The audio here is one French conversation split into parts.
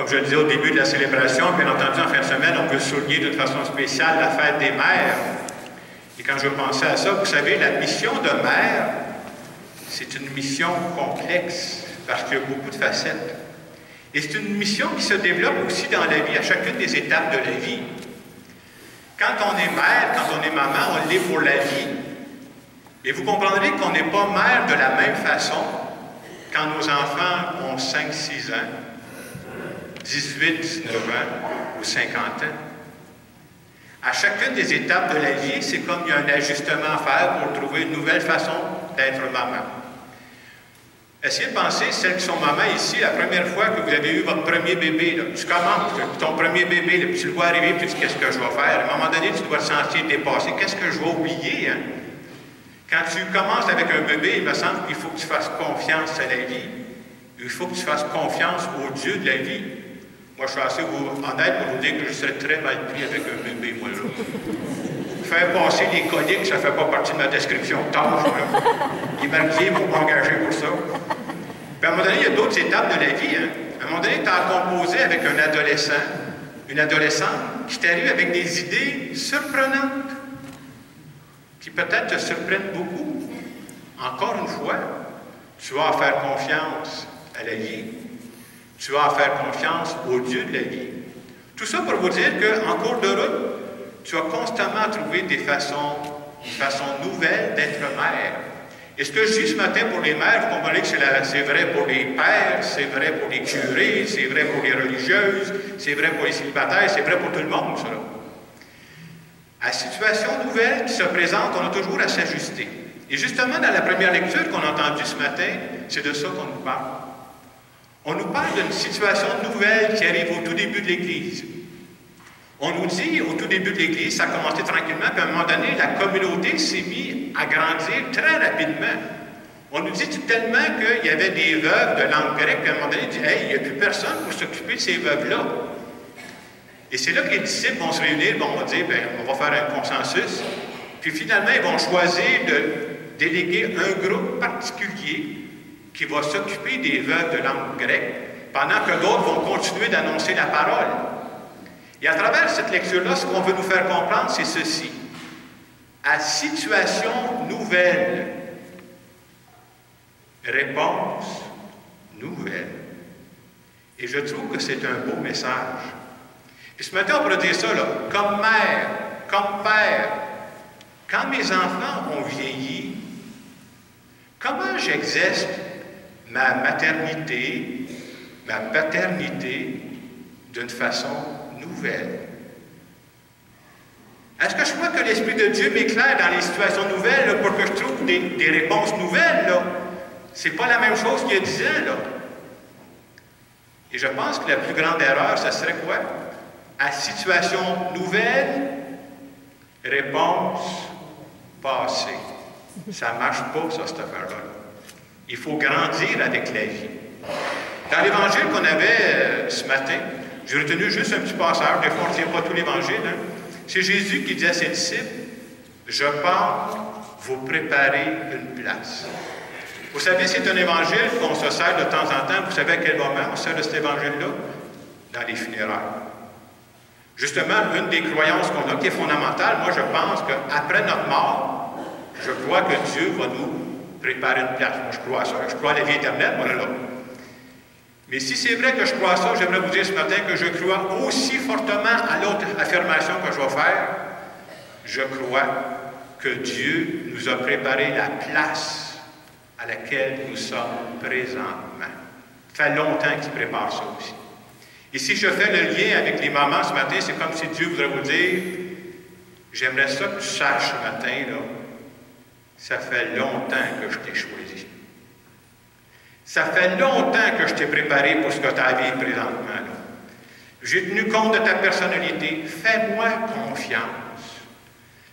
Comme je le disais au début de la célébration, bien entendu, en fin de semaine, on veut souligner d'une façon spéciale la fête des mères. Et quand je pensais à ça, vous savez, la mission de mère, c'est une mission complexe parce qu'il y a beaucoup de facettes. Et c'est une mission qui se développe aussi dans la vie, à chacune des étapes de la vie. Quand on est mère, quand on est maman, on l'est pour la vie. Et vous comprendrez qu'on n'est pas mère de la même façon quand nos enfants ont 5-6 ans, 18, 19 ans ou 50 ans. À chacune des étapes de la vie, c'est comme il y a un ajustement à faire pour trouver une nouvelle façon d'être maman. Essayez de penser, celles qui sont mamans ici, la première fois que vous avez eu votre premier bébé, là, tu commences, ton premier bébé, là, puis tu le vois arriver, puis tu dis, qu'est-ce que je vais faire? À un moment donné, tu dois te sentir dépassé. Qu'est-ce que je vais oublier? Hein? Quand tu commences avec un bébé, il me semble qu'il faut que tu fasses confiance à la vie. Il faut que tu fasses confiance au Dieu de la vie. Moi, je suis assez honnête pour vous dire que je serais très mal pris avec un bébé, moi, là. Faire passer les coliques, ça ne fait pas partie de ma description de tâche, là. Il est marqué pour m'engager pour ça. Puis à un moment donné, il y a d'autres étapes de la vie, hein. À un moment donné, tu as composé avec un adolescent, une adolescente qui t'arrive avec des idées surprenantes, qui peut-être te surprennent beaucoup. Encore une fois, tu vas faire confiance à la vie. Tu vas faire confiance au Dieu de la vie. Tout ça pour vous dire qu'en cours de route, tu vas constamment trouver des façons nouvelles d'être mère. Et ce que je dis ce matin pour les mères, vous comprenez que c'est vrai pour les pères, c'est vrai pour les curés, c'est vrai pour les religieuses, c'est vrai pour les célibataires, c'est vrai pour tout le monde, ça. À la situation nouvelle qui se présente, on a toujours à s'ajuster. Et justement, dans la première lecture qu'on a entendue ce matin, c'est de ça qu'on nous parle. On nous parle d'une situation nouvelle qui arrive au tout début de l'Église. On nous dit, au tout début de l'Église, ça a commencé tranquillement, puis à un moment donné, la communauté s'est mise à grandir très rapidement. On nous dit tellement qu'il y avait des veuves de langue grecque, puis à un moment donné, on dit, hey, il n'y a plus personne pour s'occuper de ces veuves-là. Et c'est là que les disciples vont se réunir, bon, on va dire, bien, on va faire un consensus, puis finalement, ils vont choisir de déléguer un groupe particulier qui va s'occuper des veuves de langue grecque, pendant que d'autres vont continuer d'annoncer la parole. Et à travers cette lecture-là, ce qu'on veut nous faire comprendre, c'est ceci. À situation nouvelle, réponse nouvelle. Et je trouve que c'est un beau message. Et ce matin, on pourrait dire ça, là, comme mère, comme père, quand mes enfants ont vieilli, comment j'exerce ma maternité, ma paternité d'une façon nouvelle? Est-ce que je crois que l'Esprit de Dieu m'éclaire dans les situations nouvelles là, pour que je trouve des réponses nouvelles? Là? C'est pas la même chose qu'il y a 10 ans. Là. Et je pense que la plus grande erreur, ça serait quoi? À situation nouvelle, réponse passée. Ça ne marche pas, ça, cette affaire-là. Il faut grandir avec la vie. Dans l'Évangile qu'on avait ce matin, j'ai retenu juste un petit passage, des fois on ne tient pas tout l'Évangile. Hein? C'est Jésus qui dit à ses disciples, « Je pars vous préparer une place. » Vous savez, c'est un évangile qu'on se sert de temps en temps. Vous savez à quel moment on se sert de cet évangile-là? Dans les funérailles. Justement, une des croyances qu'on a qui est fondamentale, moi je pense qu'après notre mort, je crois que Dieu va nous préparer une place. Moi je crois à ça. Je crois à la vie éternelle, moi là. Mais si c'est vrai que je crois à ça, j'aimerais vous dire ce matin que je crois aussi fortement à l'autre affirmation que je vais faire. Je crois que Dieu nous a préparé la place à laquelle nous sommes présentement. Ça fait longtemps qu'il prépare ça aussi. Et si je fais le lien avec les mamans ce matin, c'est comme si Dieu voudrait vous dire, j'aimerais ça que tu saches ce matin, là, ça fait longtemps que je t'ai choisi. Ça fait longtemps que je t'ai préparé pour ce que tu as à vivre présentement. Là. J'ai tenu compte de ta personnalité. Fais-moi confiance.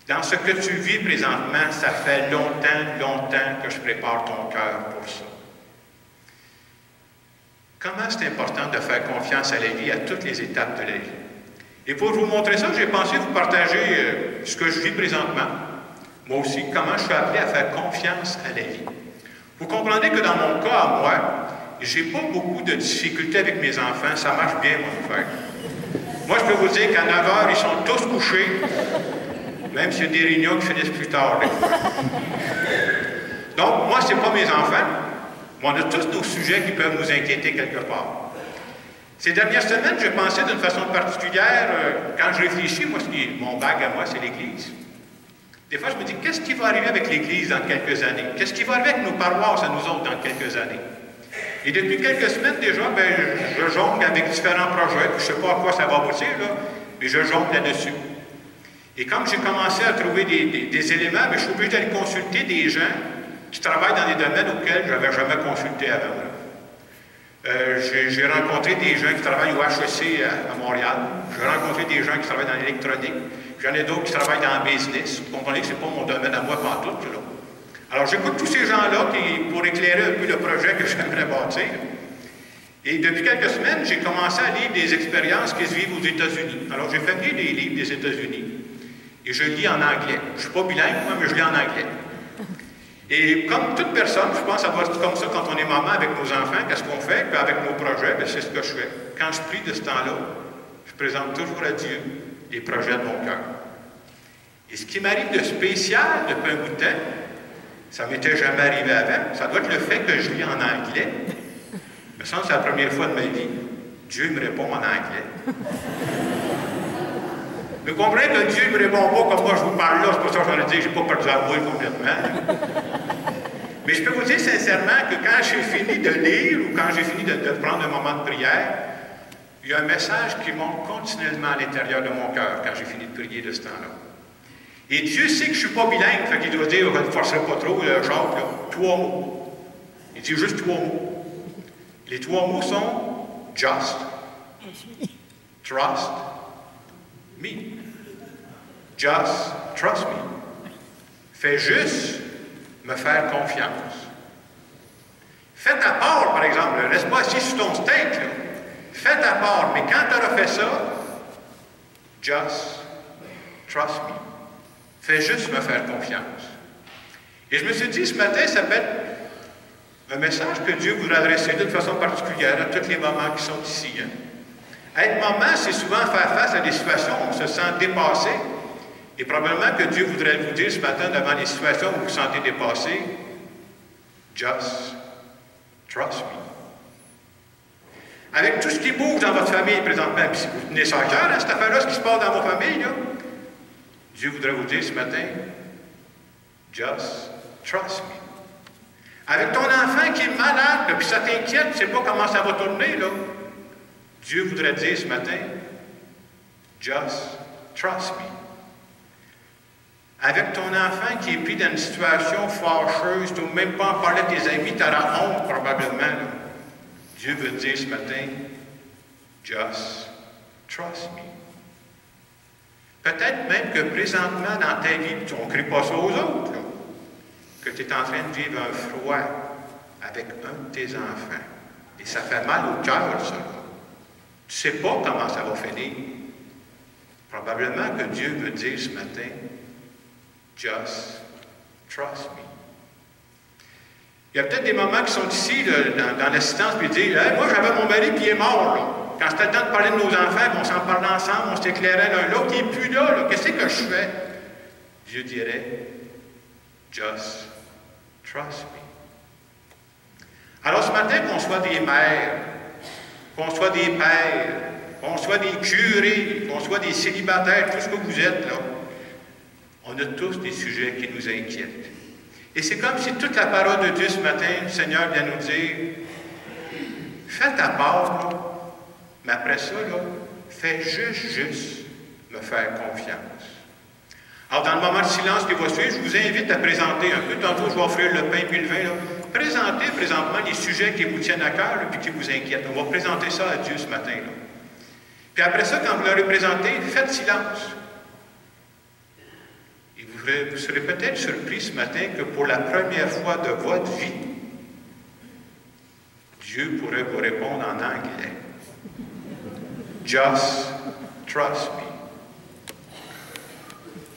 Dans ce que tu vis présentement, ça fait longtemps que je prépare ton cœur pour ça. Comment c'est important de faire confiance à la vie à toutes les étapes de la vie. Et pour vous montrer ça, j'ai pensé vous partager ce que je vis présentement. Moi aussi, comment je suis appelé à faire confiance à la vie. Vous comprenez que dans mon cas, moi, j'ai pas beaucoup de difficultés avec mes enfants. Ça marche bien, mon frère. Moi, je peux vous dire qu'à 9 h, ils sont tous couchés, même s'il y a des réunions qui finissent plus tard. Donc, moi, c'est pas mes enfants. Mais on a tous nos sujets qui peuvent nous inquiéter quelque part. Ces dernières semaines, j'ai pensé d'une façon particulière, quand je réfléchis, moi, mon bac à moi, c'est l'Église. Des fois, je me dis, qu'est-ce qui va arriver avec l'Église dans quelques années? Qu'est-ce qui va arriver avec nos paroisses à nous autres dans quelques années? Et depuis quelques semaines déjà, je jongle avec différents projets. Je ne sais pas à quoi ça va aboutir, là, mais je jongle là-dessus. Et comme j'ai commencé à trouver des éléments, je suis obligé d'aller consulter des gens qui travaillent dans des domaines auxquels je n'avais jamais consulté avant. J'ai rencontré des gens qui travaillent au HEC à Montréal. J'ai rencontré des gens qui travaillent dans l'électronique. J'en ai d'autres qui travaillent dans le business. Vous comprenez que ce n'est pas mon domaine à moi pantoute, là. Alors, j'écoute tous ces gens-là pour éclairer un peu le projet que j'aimerais bâtir. Et depuis quelques semaines, j'ai commencé à lire des expériences qui se vivent aux États-Unis. Alors, j'ai fait lire des livres des États-Unis. Et je lis en anglais. Je ne suis pas bilingue, moi, mais je lis en anglais. Et comme toute personne, je pense que ça va être comme ça quand on est maman avec nos enfants, qu'est-ce qu'on fait? Puis avec nos projets, c'est ce que je fais. Quand je prie de ce temps-là, je présente toujours à Dieu les projets de mon cœur. Et ce qui m'arrive de spécial depuis un bout de temps, ça ne m'était jamais arrivé avant, ça doit être le fait que je lis en anglais. Il me semble que c'est la première fois de ma vie. Dieu me répond en anglais. Vous comprenez que Dieu ne me répond pas comme moi je vous parle là, c'est pour ça que je vais dire que je n'ai pas perdu la boule complètement. Mais je peux vous dire sincèrement que quand j'ai fini de lire ou quand j'ai fini de prendre un moment de prière, il y a un message qui monte continuellement à l'intérieur de mon cœur quand j'ai fini de prier de ce temps-là. Et Dieu sait que je ne suis pas bilingue, fait qu'il doit dire, je ne forcerai pas trop, Jacques, là, 3 mots. Il dit juste 3 mots. Les 3 mots sont just, trust, me. Just trust me. Fais juste me faire confiance. Fais ta part, par exemple. Reste pas assis sur ton steak. Là. Fais ta part. Mais quand tu auras fait ça, just trust me. Fais juste me faire confiance. Et je me suis dit, ce matin, ça peut être un message que Dieu voudrait adresser d'une façon particulière à tous les mamans qui sont ici. Hein. Être maman, c'est souvent faire face à des situations où on se sent dépassé. Et probablement que Dieu voudrait vous dire ce matin, devant les situations où vous vous sentez dépassé, just trust me. Avec tout ce qui bouge dans votre famille présentement, puis si vous tenez ça à cœur, hein, cette affaire-là, ce qui se passe dans vos familles, là, Dieu voudrait vous dire ce matin, just trust me. Avec ton enfant qui est malade, puis ça t'inquiète, tu ne sais pas comment ça va tourner, là, Dieu voudrait dire ce matin, just trust me. Avec ton enfant qui est pris dans une situation fâcheuse, tu n'as même pas en parler à tes amis, tu auras honte probablement. Là. Dieu veut dire ce matin, just trust me. Peut-être même que présentement dans ta vie, on ne crie pas ça aux autres, là, que tu es en train de vivre un froid avec un de tes enfants. Et ça fait mal au cœur, ça. Là. Tu ne sais pas comment ça va finir. Probablement que Dieu veut dire ce matin, just trust me. Il y a peut-être des mamans qui sont ici là, dans l'assistance et disent hey, moi j'avais mon mari puis il est mort. Là. Quand c'était le temps de parler de nos enfants, on s'en parlait ensemble, on s'éclairait l'un l'autre, il n'est plus là. Qu'est-ce que je fais? Dieu dirait just trust me. Alors ce matin, qu'on soit des mères, qu'on soit des pères, qu'on soit des curés, qu'on soit des célibataires, tout ce que vous êtes là, on a tous des sujets qui nous inquiètent. Et c'est comme si toute la parole de Dieu ce matin, le Seigneur vient nous dire, fais ta part, là, mais après ça, là, fais juste me faire confiance. Alors, dans le moment de silence qui va suivre, je vous invite à présenter un peu, tantôt je vais offrir le pain puis le vin, là. Présentez présentement les sujets qui vous tiennent à cœur et qui vous inquiètent. On va présenter ça à Dieu ce matin. Là. Puis après ça, quand vous l'aurez présenté, faites silence. Et vous serez peut-être surpris ce matin que pour la première fois de votre vie, Dieu pourrait vous répondre en anglais. Just trust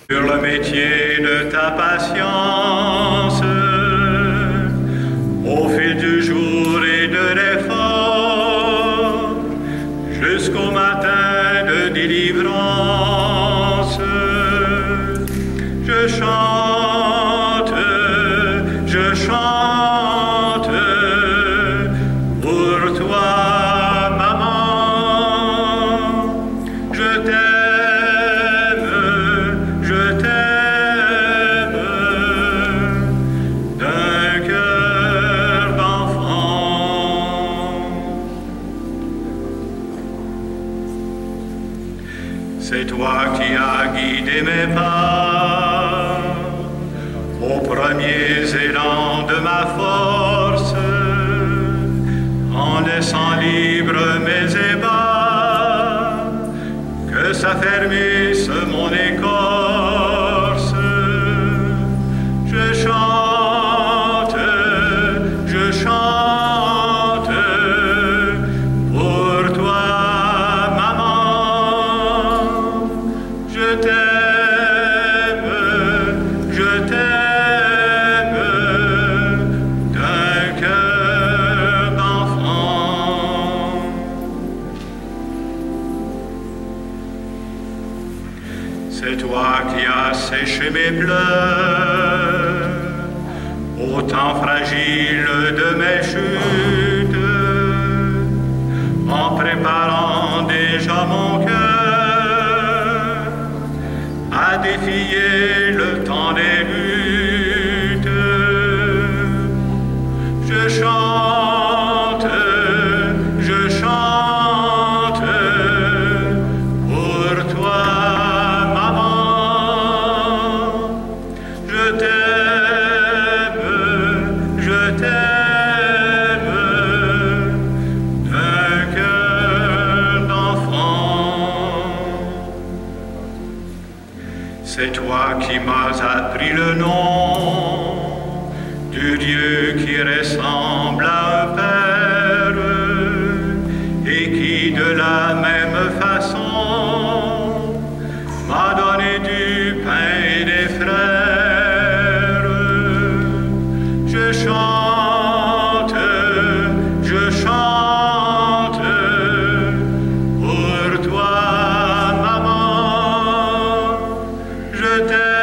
me. Sur le métier de ta patience, au fil du jour et de l'effort, C'est toi qui as guidé mes pas aux premiers élans de ma force, en laissant libre mes ébats, que s'affermisse mon écorce. Je chante pour toi, maman. Je t'aime d'un cœur d'enfant. C'est toi qui as séché mes pleurs au temps fragile de mes chutes, en préparant déjà mon cœur à défier le temps des luttes. Je chante pour toi, maman. Je t'aime d'un cœur d'enfant. C'est toi qui m'as appris le nom du Dieu qui ressemble à un père et qui de la même façon m'a donné du pain et des frères. Je chante pour toi, maman. Je t'aime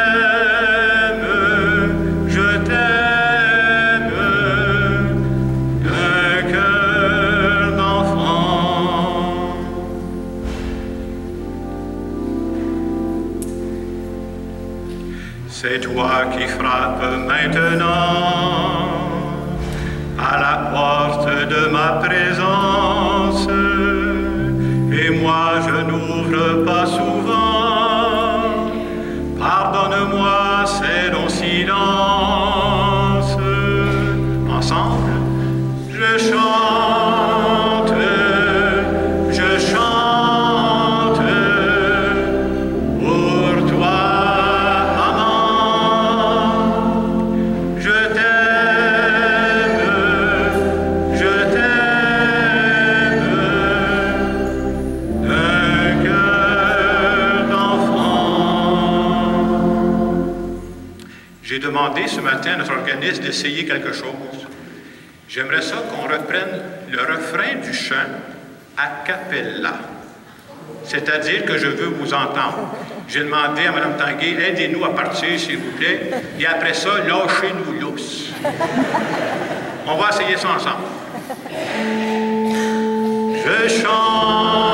d'un cœur d'enfant. C'est toi qui frappes maintenant à la porte de ma présence, et moi je n'ouvre pas souvent. Pardonne-moi ces longs silences. Ensemble, je chante pour toi, maman. Je t'aime d'un cœur d'enfant. J'ai demandé ce matin à notre organiste d'essayer quelque chose. J'aimerais ça qu'on reprenne le refrain du chant a cappella. C'est-à-dire que je veux vous entendre. J'ai demandé à Mme Tanguay, aidez-nous à partir, s'il vous plaît, et après ça, lâchez-nous lousse. On va essayer ça ensemble. Je chante